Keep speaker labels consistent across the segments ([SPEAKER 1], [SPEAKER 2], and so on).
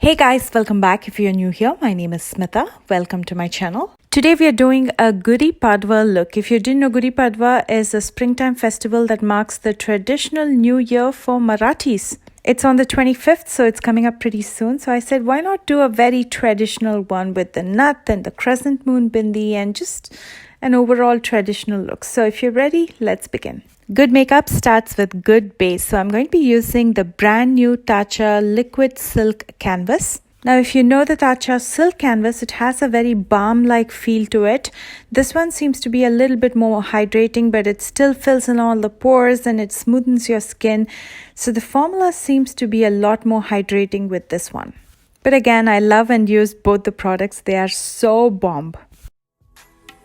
[SPEAKER 1] Hey guys, welcome back. If you're new here, my name is Smitha. Welcome to my channel. Today we are doing a Gudi Padwa look. If you didn't know, Gudi Padwa is a springtime festival that marks the traditional new year for Marathis. It's on the 25th, so it's coming up pretty soon. So I said, why not do a very traditional one with the nut and the crescent moon bindi and just an overall traditional look. So if you're ready, let's begin. Good makeup starts with good base. So I'm going to be using the brand new Tatcha liquid silk canvas. Now if you know the Tatcha silk canvas, it has a very balm-like feel to it. This one seems to be a little bit more hydrating, but it still fills in all the pores and it smoothens your skin. So the formula seems to be a lot more hydrating with this one. But again, I love and use both the products. They are so bomb.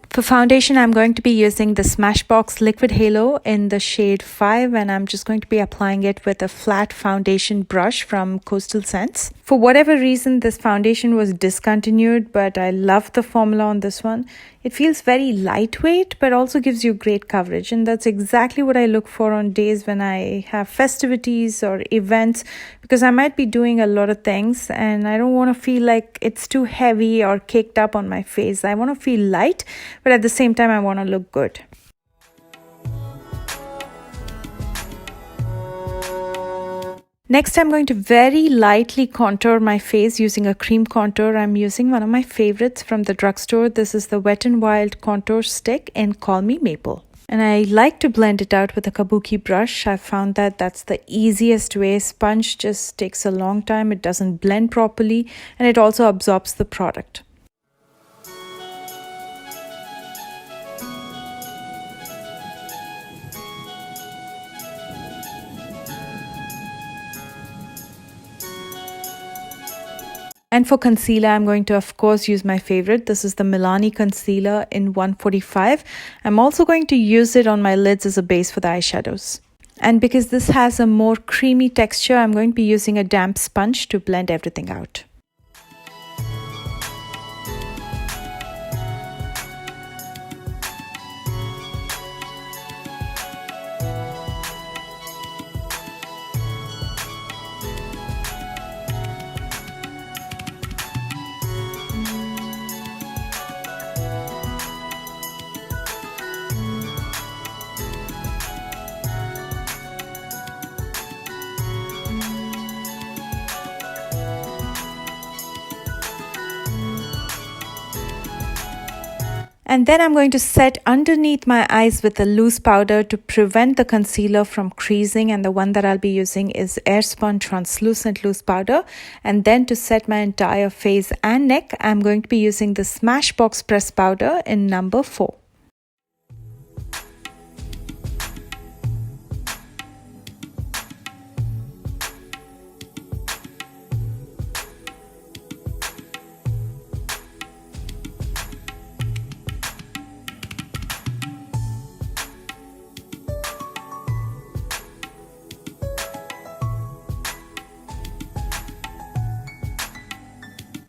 [SPEAKER 1] For foundation, I'm going to be using the Smashbox Liquid Halo in the shade 5, and I'm just going to be applying it with a flat foundation brush from Coastal Scents. For whatever reason, this foundation was discontinued, but I love the formula on this one. It feels very lightweight, but also gives you great coverage, and that's exactly what I look for on days when I have festivities or events, because I might be doing a lot of things and I don't want to feel like it's too heavy or caked up on my face. I want to feel light, but at the same time I want to look good. Next, I'm going to very lightly contour my face using a cream contour. I'm using one of my favorites from the drugstore. This is the Wet n Wild contour stick in Call Me Maple. And I like to blend it out with a kabuki brush. I found that that's the easiest way. Sponge just takes a long time. It doesn't blend properly and it also absorbs the product. And for concealer, I'm going to, of course, use my favorite. This is the Milani Concealer in 145. I'm also going to use it on my lids as a base for the eyeshadows. And because this has a more creamy texture, I'm going to be using a damp sponge to blend everything out. And then I'm going to set underneath my eyes with a loose powder to prevent the concealer from creasing. And the one that I'll be using is Airspun Translucent Loose Powder. And then to set my entire face and neck, I'm going to be using the Smashbox Press Powder in number 4.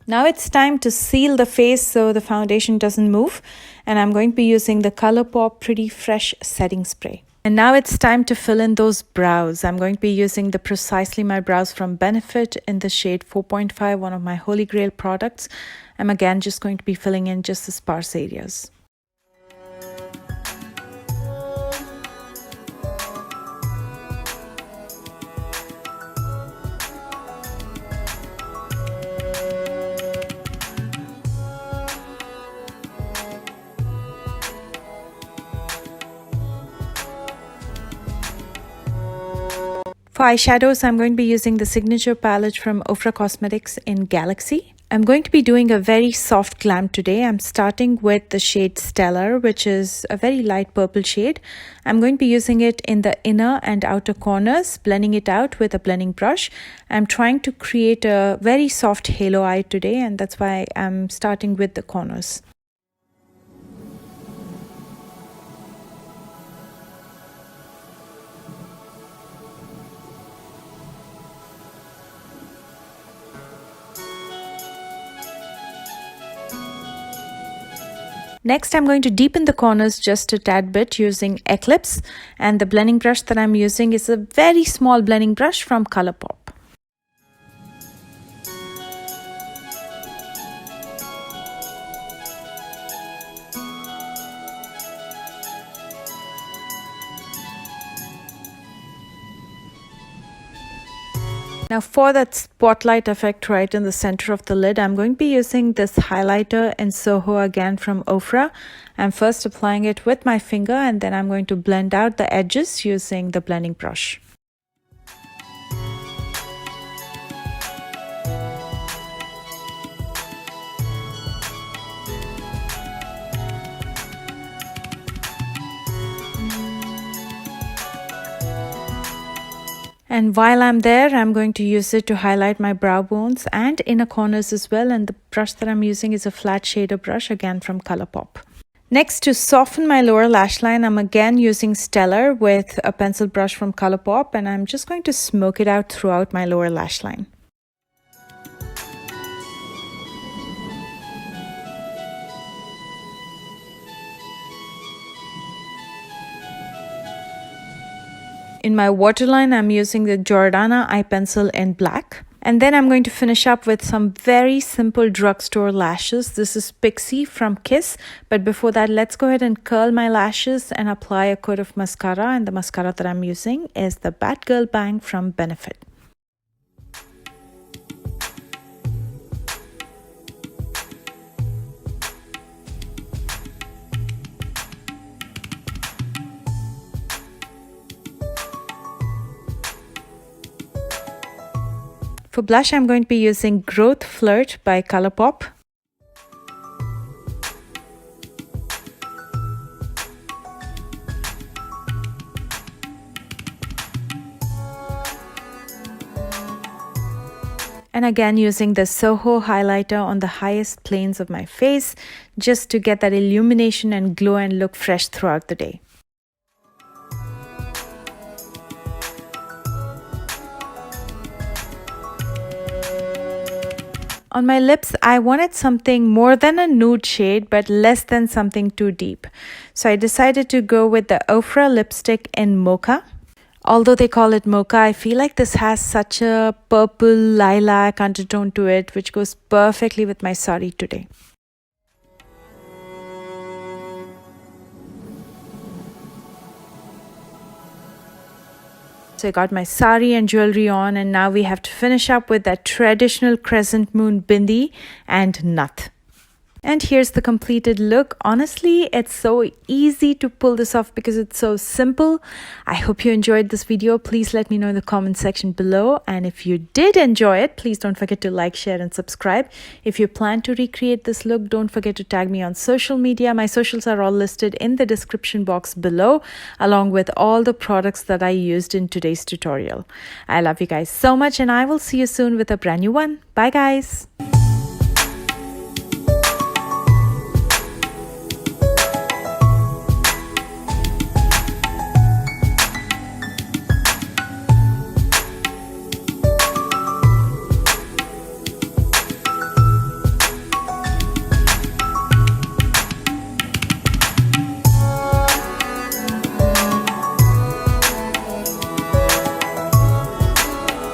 [SPEAKER 1] Now it's time to seal the face so the foundation doesn't move, and I'm going to be using the ColourPop Pretty Fresh Setting Spray. And now it's time to fill in those brows. I'm going to be using the Precisely My Brows from Benefit in the shade 4.5, one of my holy grail products. I'm again just going to be filling in just the sparse areas. For eyeshadows, I'm going to be using the signature palette from Ofra Cosmetics in Galaxy. I'm going to be doing a very soft glam today. I'm starting with the shade Stellar, which is a very light purple shade. I'm going to be using it in the inner and outer corners, blending it out with a blending brush. I'm trying to create a very soft halo eye today, and that's why I'm starting with the corners. Next, I'm going to deepen the corners just a tad bit using Eclipse, and the blending brush that I'm using is a very small blending brush from ColourPop. Now for that spotlight effect right in the center of the lid, I'm going to be using this highlighter in Soho again from Ofra. I'm first applying it with my finger and then I'm going to blend out the edges using the blending brush. And while I'm there, I'm going to use it to highlight my brow bones and inner corners as well. And the brush that I'm using is a flat shader brush, again from Colourpop. Next, to soften my lower lash line, I'm again using Stellar with a pencil brush from Colourpop. And I'm just going to smoke it out throughout my lower lash line. In my waterline, I'm using the Jordana eye pencil in black. And then I'm going to finish up with some very simple drugstore lashes. This is Pixie from Kiss. But before that, let's go ahead and curl my lashes and apply a coat of mascara. And the mascara that I'm using is the Batgirl Bang from Benefit. For blush, I'm going to be using Growth Flirt by Colourpop. And again using the Soho highlighter on the highest planes of my face just to get that illumination and glow and look fresh throughout the day. On my lips, I wanted something more than a nude shade, but less than something too deep. So I decided to go with the Ofra lipstick in Mocha. Although they call it Mocha, I feel like this has such a purple lilac undertone to it, which goes perfectly with my sari today. So I got my sari and jewelry on, and now we have to finish up with that traditional crescent moon bindi and nath. And here's the completed look. Honestly, it's so easy to pull this off because it's so simple. I hope you enjoyed this video. Please let me know in the comment section below. And if you did enjoy it, please don't forget to like, share, and subscribe. If you plan to recreate this look, don't forget to tag me on social media. My socials are all listed in the description box below, along with all the products that I used in today's tutorial. I love you guys so much, and I will see you soon with a brand new one. Bye, guys.